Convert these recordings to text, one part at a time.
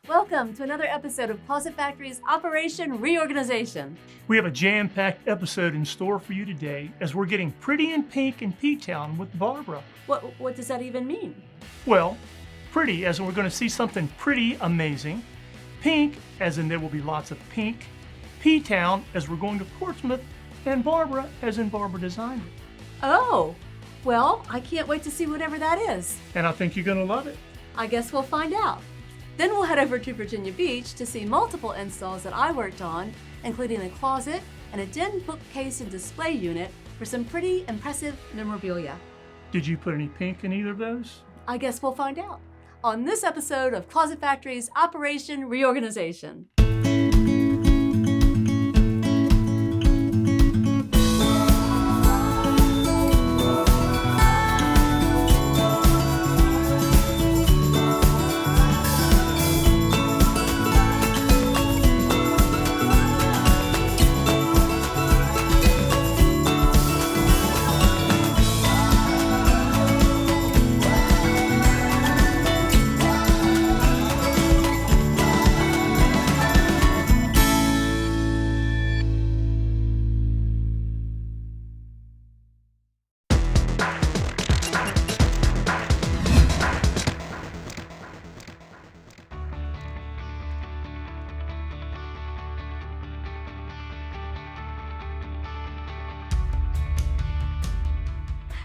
Welcome to another episode of Closet Factory's Operation Reorganization. We have a jam-packed episode in store for you today as we're getting pretty in pink in P-Town with Barbara. What does that even mean? Well, pretty as in we're going to see something pretty amazing. Pink as in there will be lots of pink. P-Town as we're going to Portsmouth. And Barbara as in Barbara designed it. Oh, well, I can't wait to see whatever that is. And I think you're going to love it. I guess we'll find out. Then we'll head over to Virginia Beach to see multiple installs that I worked on, including a closet and a den bookcase and display unit for some pretty impressive memorabilia. Did you put any pink in either of those? I guess we'll find out on this episode of Closet Factory's Operation Reorganization.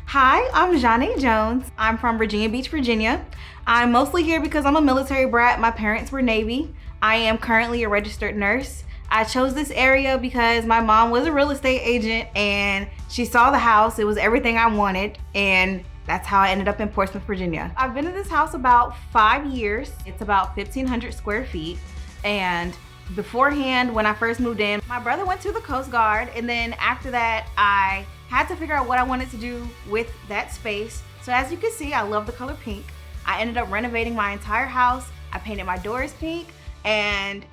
Hi, I'm Janae Jones. I'm from Virginia Beach, Virginia. I'm mostly here because I'm a military brat. My parents were Navy. I am currently a registered nurse. I chose this area because my mom was a real estate agent and she saw the house. It was everything I wanted, and that's how I ended up in Portsmouth, Virginia. I've been in this house about 5 years. It's about 1,500 square feet. And beforehand, when I first moved in, my brother went to the Coast Guard, and then after that, I had to figure out what I wanted to do with that space. So as you can see, I love the color pink. I ended up renovating my entire house. I painted my doors pink, and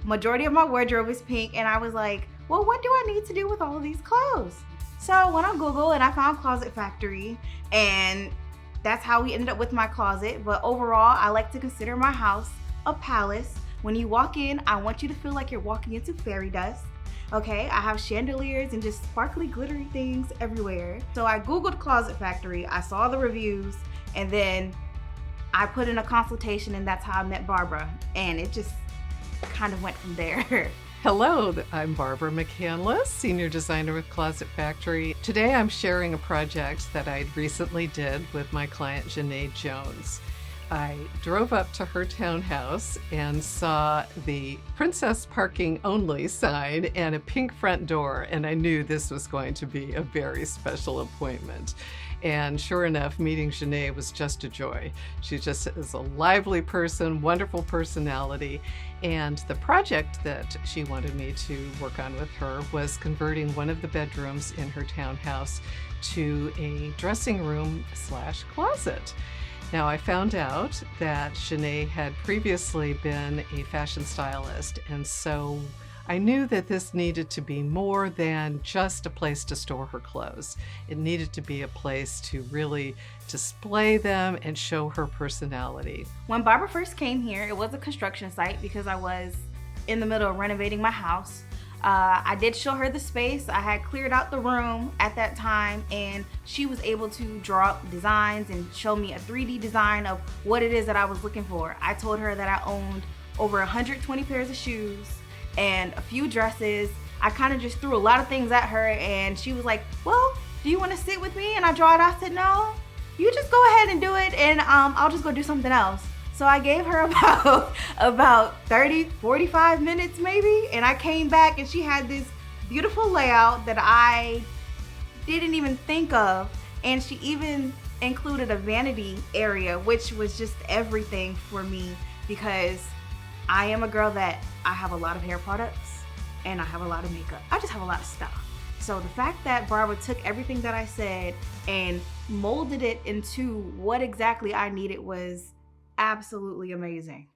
majority of my wardrobe is pink. And I was like, well, what do I need to do with all of these clothes? So I went on Google and I found Closet Factory, and that's how we ended up with my closet. But overall, I like to consider my house a palace. When you walk in, I want you to feel like you're walking into fairy dust. Okay, I have chandeliers and just sparkly, glittery things everywhere. So I Googled Closet Factory, I saw the reviews, and then I put in a consultation, and that's how I met Barbara. And it just kind of went from there. Hello, I'm Barbara McCandless, Senior Designer with Closet Factory. Today I'm sharing a project that I recently did with my client, Janae Jones. I drove up to her townhouse and saw the Princess Parking Only sign and a pink front door, and I knew this was going to be a very special appointment. And sure enough, meeting Janae was just a joy. She just is a lively person, wonderful personality, and the project that she wanted me to work on with her was converting one of the bedrooms in her townhouse to a dressing room / closet. Now, I found out that Janae had previously been a fashion stylist, and so I knew that this needed to be more than just a place to store her clothes. It needed to be a place to really display them and show her personality. When Barbara first came here, it was a construction site because I was in the middle of renovating my house. I did show her the space. I had cleared out the room at that time, and she was able to draw up designs and show me a 3D design of what it is that I was looking for. I told her that I owned over 120 pairs of shoes and a few dresses. I kind of just threw a lot of things at her, and she was like, well, do you want to sit with me and I draw it? I said, no, you just go ahead and do it, and I'll just go do something else. So I gave her about 30, 45 minutes maybe, and I came back and she had this beautiful layout that I didn't even think of, and she even included a vanity area, which was just everything for me because I am a girl that I have a lot of hair products and I have a lot of makeup. I just have a lot of stuff. So the fact that Barbara took everything that I said and molded it into what exactly I needed was absolutely amazing.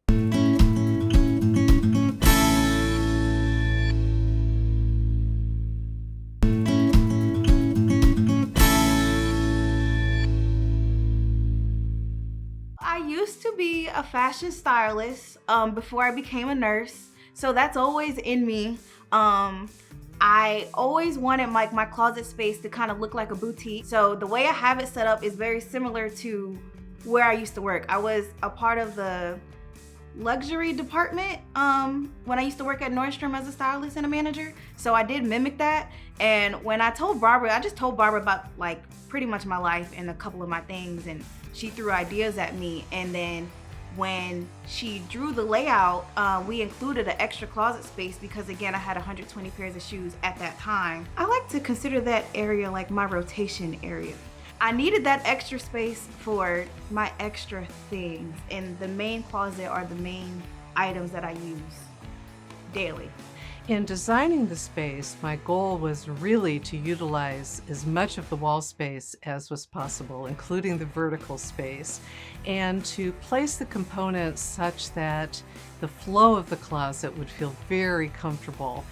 I used to be a fashion stylist before I became a nurse, so that's always in me. I always wanted my closet space to kind of look like a boutique. So the way I have it set up is very similar to where I used to work. I was a part of the luxury department when I used to work at Nordstrom as a stylist and a manager. So I did mimic that. And when I told Barbara, I just told Barbara about like pretty much my life and a couple of my things, and she threw ideas at me. And then when she drew the layout, we included an extra closet space because again, I had 120 pairs of shoes at that time. I like to consider that area like my rotation area. I needed that extra space for my extra things, and the main closet are the main items that I use daily. In designing the space, my goal was really to utilize as much of the wall space as was possible, including the vertical space, and to place the components such that the flow of the closet would feel very comfortable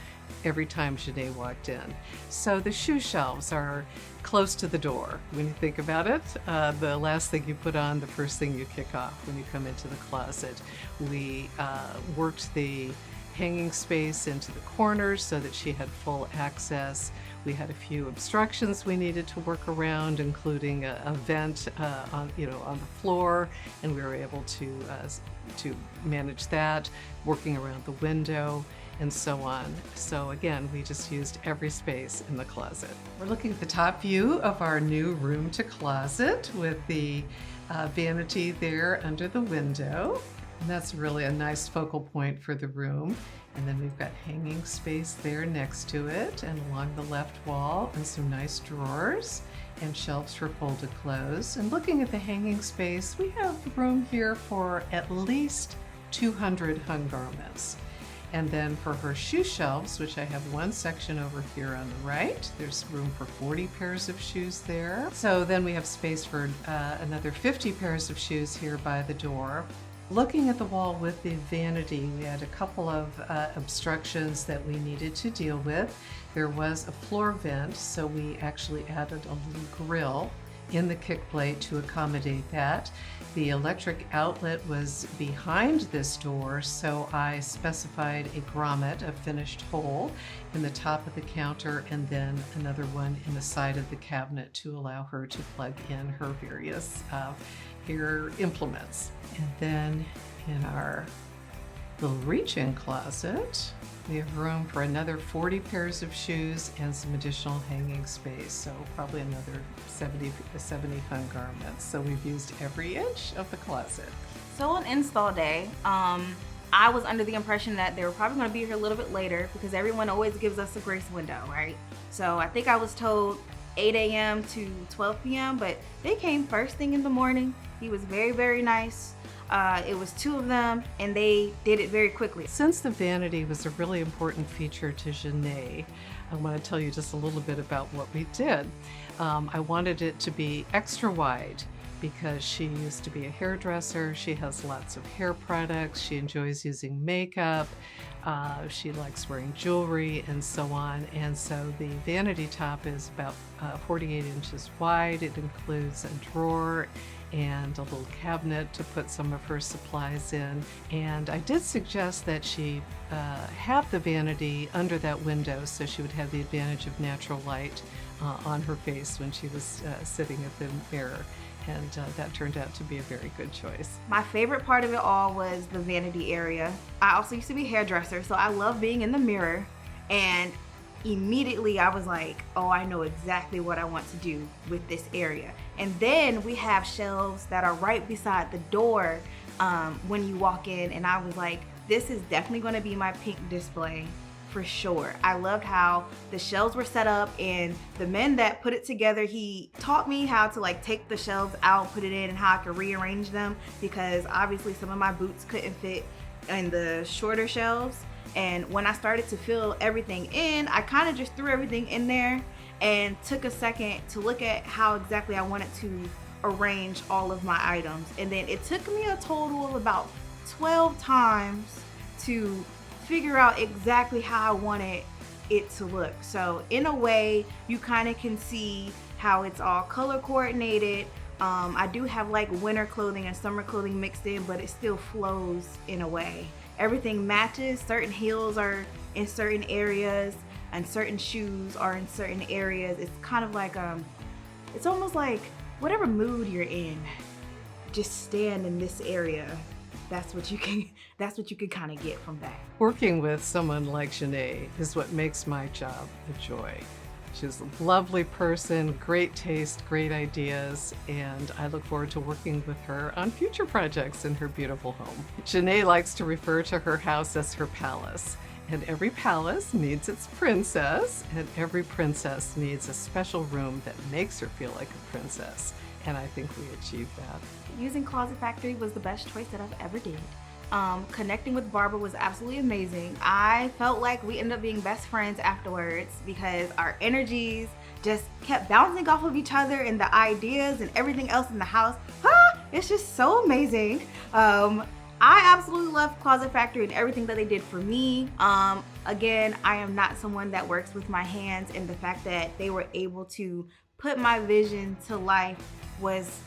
every time Janae walked in. So the shoe shelves are close to the door. When you think about it, the last thing you put on, the first thing you kick off when you come into the closet. We worked the hanging space into the corners so that she had full access. We had a few obstructions we needed to work around, including a vent on the floor, and we were able to manage that, working around the window, and so on. So again, we just used every space in the closet. We're looking at the top view of our new room to closet with the vanity there under the window. And that's really a nice focal point for the room. And then we've got hanging space there next to it and along the left wall, and some nice drawers and shelves for folded clothes. And looking at the hanging space, we have room here for at least 200 hung garments. And then for her shoe shelves, which I have one section over here on the right, there's room for 40 pairs of shoes there. So then we have space for another 50 pairs of shoes here by the door. Looking at the wall with the vanity, we had a couple of obstructions that we needed to deal with. There was a floor vent, so we actually added a little grill in the kick plate to accommodate that. The electric outlet was behind this door, so I specified a grommet, a finished hole, in the top of the counter, and then another one in the side of the cabinet to allow her to plug in her various hair implements. And then in our little reach-in closet, we have room for another 40 pairs of shoes and some additional hanging space, so probably another 70 hung garments. So we've used every inch of the closet. So on install day, I was under the impression that they were probably going to be here a little bit later because everyone always gives us a grace window, right? So I think I was told 8 a.m. to 12 p.m., but they came first thing in the morning. He was very, very nice. It was two of them, and they did it very quickly. Since the vanity was a really important feature to Janae, I want to tell you just a little bit about what we did. I wanted it to be extra wide because she used to be a hairdresser. She has lots of hair products. She enjoys using makeup. She likes wearing jewelry and so on. And so the vanity top is about 48 inches wide. It includes a drawer and a little cabinet to put some of her supplies in. And I did suggest that she have the vanity under that window so she would have the advantage of natural light on her face when she was sitting at the mirror. And that turned out to be a very good choice. My favorite part of it all was the vanity area. I also used to be a hairdresser, so I love being in the mirror. And immediately I was like, oh, I know exactly what I want to do with this area. And then we have shelves that are right beside the door when you walk in, and I was like, this is definitely going to be my pink display for sure. I loved how the shelves were set up, and the man that put it together, he taught me how to like take the shelves out, put it in, and how I could rearrange them, because obviously some of my boots couldn't fit in the shorter shelves. And when I started to fill everything in, I kind of just threw everything in there and took a second to look at how exactly I wanted to arrange all of my items. And then it took me a total of about 12 times to figure out exactly how I wanted it to look. So in a way, you kind of can see how it's all color coordinated I do have like winter clothing and summer clothing mixed in, but it still flows in a way. Everything matches. Certain heels are in certain areas and certain shoes are in certain areas. It's kind of like, it's almost like whatever mood you're in, just stand in this area. That's what you can kind of get from that. Working with someone like Janae is what makes my job a joy. She's a lovely person, great taste, great ideas, and I look forward to working with her on future projects in her beautiful home. Janae likes to refer to her house as her palace, and every palace needs its princess, and every princess needs a special room that makes her feel like a princess, and I think we achieved that. Using Closet Factory was the best choice that I've ever did. Connecting with Barbara was absolutely amazing. I felt like we ended up being best friends afterwards because our energies just kept bouncing off of each other, and the ideas and everything else in the house. It's just so amazing. I absolutely love Closet Factory and everything that they did for me. Again, I am not someone that works with my hands, and the fact that they were able to put my vision to life was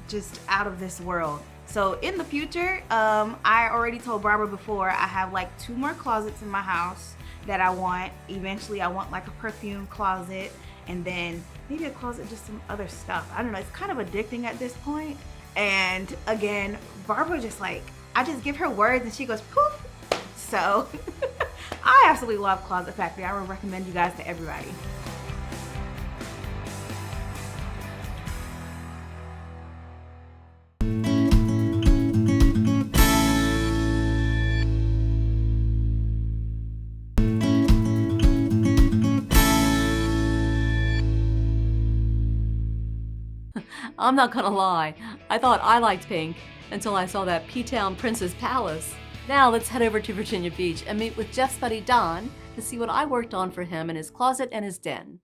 just out of this world. So in the future, I already told Barbara before, I have like 2 more closets in my house that I want. Eventually I want like a perfume closet, and then maybe a closet, just some other stuff. I don't know, it's kind of addicting at this point. And again, Barbara just like, I just give her words and she goes poof. So I absolutely love Closet Factory. I would recommend you guys to everybody. I'm not gonna lie, I thought I liked pink until I saw that P-Town Princess Palace. Now let's head over to Virginia Beach and meet with Jeff's buddy Don to see what I worked on for him in his closet and his den.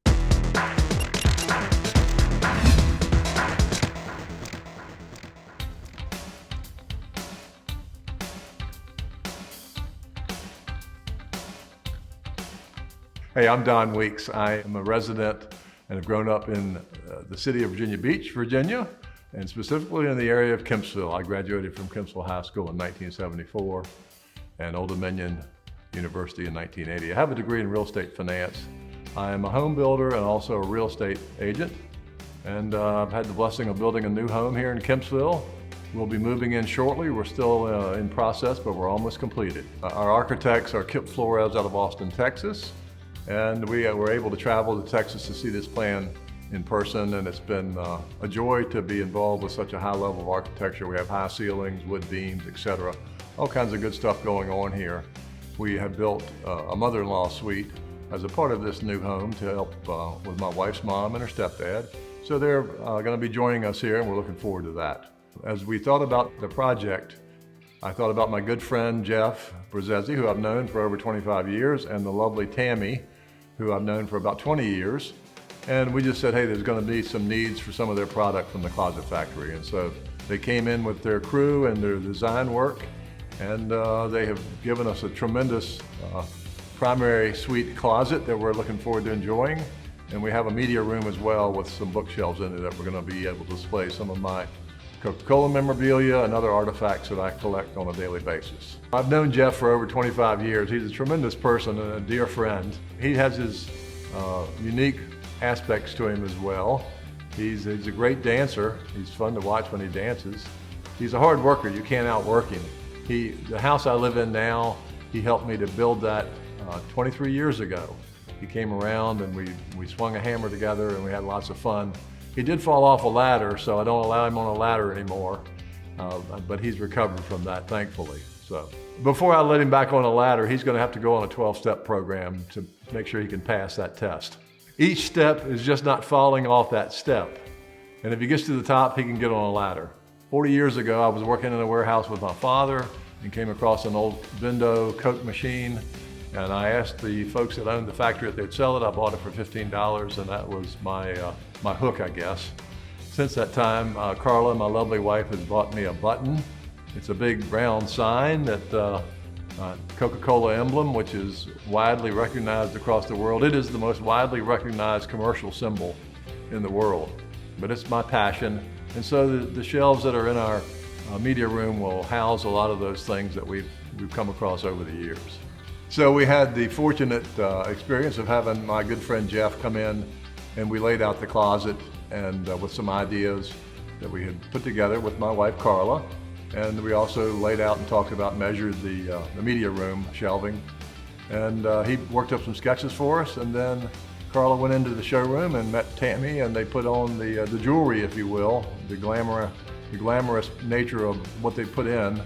Hey, I'm Don Weeks. I am a resident and have grown up in the city of Virginia Beach, Virginia, and specifically in the area of Kempsville. I graduated from Kempsville High School in 1974 and Old Dominion University in 1980. I have a degree in real estate finance. I am a home builder and also a real estate agent, and I've had the blessing of building a new home here in Kempsville. We'll be moving in shortly. We're still in process, but we're almost completed. Our architects are Kip Flores out of Austin, Texas. And we were able to travel to Texas to see this plan in person, and it's been a joy to be involved with such a high level of architecture. We have high ceilings, wood beams, etc. All kinds of good stuff going on here. We have built a mother-in-law suite as a part of this new home to help with my wife's mom and her stepdad. So they're going to be joining us here, and we're looking forward to that. As we thought about the project, I thought about my good friend Jeff Brazezzi, who I've known for over 25 years, and the lovely Tami, who I've known for about 20 years. And we just said, hey, there's gonna be some needs for some of their product from the Closet Factory. And so they came in with their crew and their design work, and they have given us a tremendous primary suite closet that we're looking forward to enjoying. And we have a media room as well with some bookshelves in it that we're gonna be able to display some of my Coca-Cola memorabilia and other artifacts that I collect on a daily basis. I've known Jeff for over 25 years. He's a tremendous person and a dear friend. He has his unique aspects to him as well. He's a great dancer. He's fun to watch when he dances. He's a hard worker. You can't outwork him. The house I live in now, he helped me to build that 23 years ago. He came around and we swung a hammer together and we had lots of fun. He did fall off a ladder, so I don't allow him on a ladder anymore, but he's recovered from that, thankfully. So before I let him back on a ladder, he's going to have to go on a 12-step program to make sure he can pass that test. Each step is just not falling off that step. And if he gets to the top, he can get on a ladder. 40 years ago, I was working in a warehouse with my father and came across an old Vendo Coke machine. And I asked the folks that owned the factory if they'd sell it. I bought it for $15, and that was my hook, I guess. Since that time, Carla, my lovely wife, has bought me a button. It's a big round sign that Coca-Cola emblem, which is widely recognized across the world. It is the most widely recognized commercial symbol in the world. But it's my passion, And so the shelves that are in our media room will house a lot of those things that we've come across over the years. So we had the fortunate experience of having my good friend Jeff come in, and we laid out the closet and with some ideas that we had put together with my wife Carla. And we also laid out and talked about, measured the media room shelving. And he worked up some sketches for us, and then Carla went into the showroom and met Tami, and they put on the jewelry, if you will, the glamorous nature of what they put in.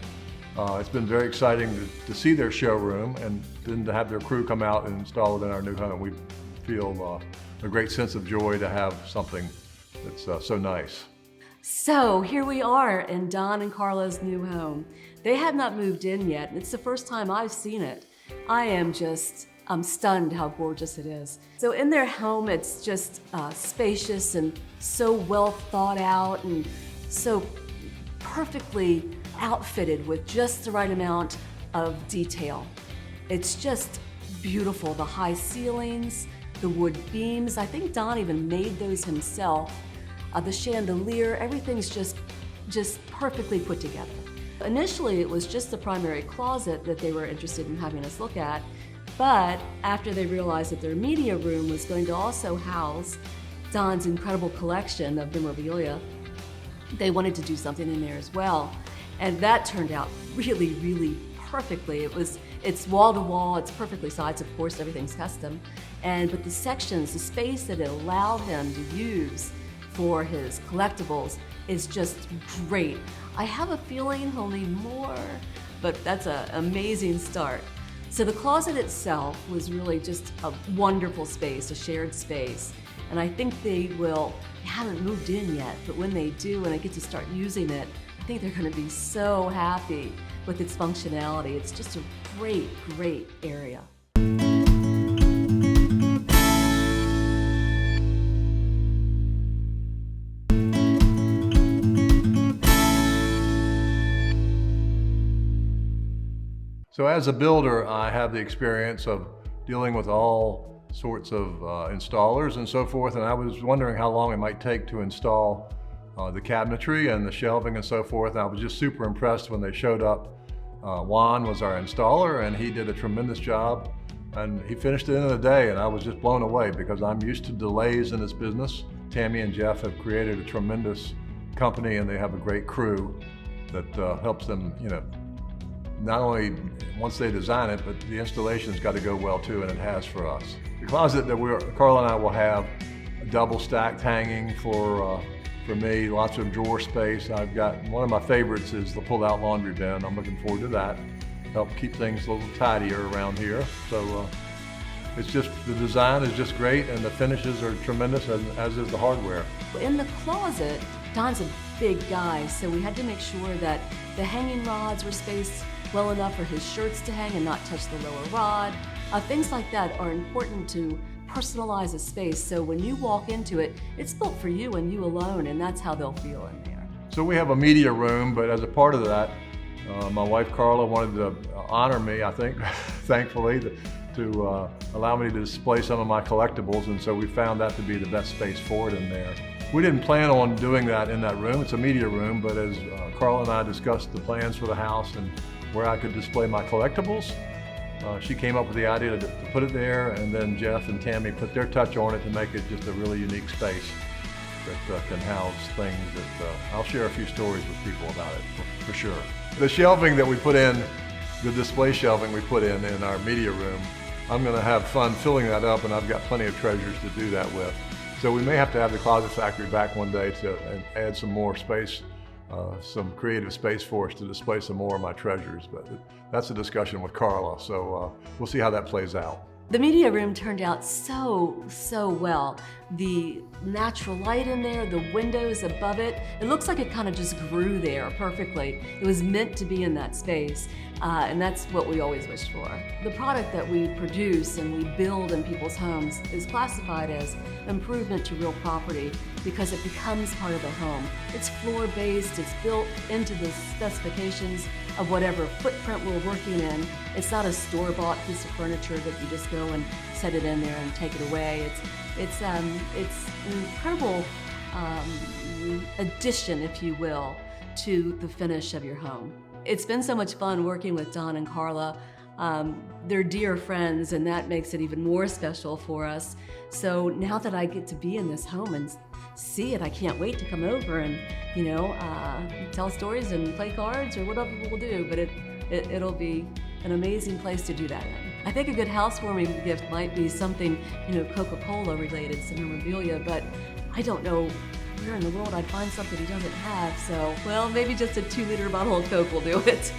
It's been very exciting to see their showroom and then to have their crew come out and install it in our new home. We feel a great sense of joy to have something that's so nice. So here we are in Don and Carla's new home. They have not moved in yet, and it's the first time I've seen it. I'm stunned how gorgeous it is. So in their home, it's just spacious and so well thought out and so perfectly outfitted with just the right amount of detail. It's just beautiful. The high ceilings, the wood beams, I think Don even made those himself. The chandelier, everything's just perfectly put together. Initially, it was just the primary closet that they were interested in having us look at, but after they realized that their media room was going to also house Don's incredible collection of memorabilia, they wanted to do something in there as well. And that turned out really, really perfectly. It's wall to wall, it's perfectly sized, of course, everything's custom. But the sections, the space that it allowed him to use for his collectibles is just great. I have a feeling he'll need more, but that's an amazing start. So the closet itself was really just a wonderful space, a shared space. And I think they haven't moved in yet, but when they do and they get to start using it, I think they're going to be so happy with its functionality. It's just a great, great area. So as a builder, I have the experience of dealing with all sorts of installers and so forth, and I was wondering how long it might take to install the cabinetry and the shelving and so forth. And I was just super impressed when they showed up. Juan was our installer, and he did a tremendous job, and he finished it in a day, and I was just blown away because I'm used to delays in this business. Tami and Jeff have created a tremendous company, and they have a great crew that helps them, not only once they design it, but the installation's got to go well too, and it has for us. The closet that Carla and I will have a double stacked hanging for me, lots of drawer space. I've got, one of my favorites is the pull-out laundry bin. I'm looking forward to that. Help keep things a little tidier around here. So it's just, the design is just great, and the finishes are tremendous, as is the hardware. In the closet, Don's a big guy, so we had to make sure that the hanging rods were spaced well enough for his shirts to hang and not touch the lower rod. Things like that are important to personalize a space, so when you walk into it, it's built for you and you alone, and that's how they'll feel in there. So we have a media room, but as a part of that, my wife Carla wanted to honor me, I think, thankfully, to allow me to display some of my collectibles, and so we found that to be the best space for it in there. We didn't plan on doing that in that room. It's a media room, but as Carla and I discussed the plans for the house and where I could display my collectibles, she came up with the idea to put it there, and then Jeff and Tami put their touch on it to make it just a really unique space that can house things that I'll share a few stories with people about it for sure. The shelving that we put in, the display shelving we put in our media room, I'm going to have fun filling that up, and I've got plenty of treasures to do that with. So we may have to have the Closet Factory back one day to add some more space, some creative space for us to display some more of my treasures, but that's a discussion with Carla, so we'll see how that plays out. The media room turned out so well. The natural light in there, the windows above it, it looks like it kind of just grew there perfectly. It was meant to be in that space, and that's what we always wished for. The product that we produce and we build in people's homes is classified as improvement to real property because it becomes part of the home. It's floor-based, it's built into the specifications of whatever footprint we're working in. It's not a store-bought piece of furniture that you just go and set it in there and take it away. It's an incredible addition, if you will, to the finish of your home. It's been so much fun working with Don and Carla. They're dear friends, and that makes it even more special for us. So now that I get to be in this home and see it, I can't wait to come over and, tell stories and play cards or whatever we'll do, but it'll be an amazing place to do that in. I think a good housewarming gift might be something, Coca-Cola related, some memorabilia, but I don't know where in the world I'd find something he doesn't have, so, well, maybe just a 2-liter bottle of Coke will do it.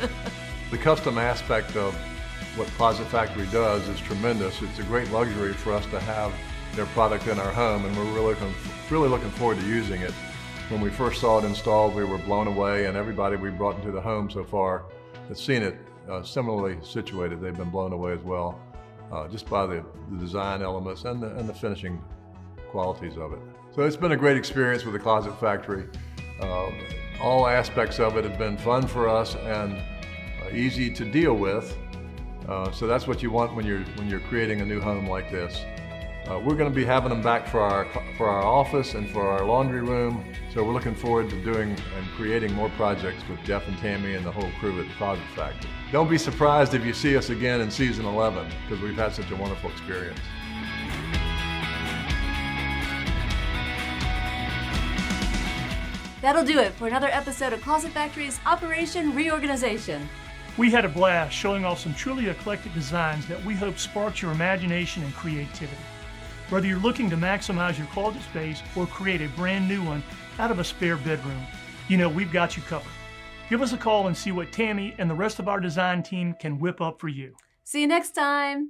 The custom aspect of what Closet Factory does is tremendous. It's a great luxury for us to have their product in our home, and we're really looking forward to using it. When we first saw it installed, we were blown away, and everybody we brought into the home so far that's seen it similarly situated, they've been blown away as well, just by the design elements and the finishing qualities of it. So it's been a great experience with the Closet Factory. All aspects of it have been fun for us and easy to deal with. So that's what you want when you're creating a new home like this. We're going to be having them back for our office and for our laundry room. So we're looking forward to doing and creating more projects with Jeff and Tami and the whole crew at the Closet Factory. Don't be surprised if you see us again in season 11, because we've had such a wonderful experience. That'll do it for another episode of Closet Factory's Operation Reorganization. We had a blast showing off some truly eclectic designs that we hope sparks your imagination and creativity. Whether you're looking to maximize your closet space or create a brand new one out of a spare bedroom, we've got you covered. Give us a call and see what Tami and the rest of our design team can whip up for you. See you next time.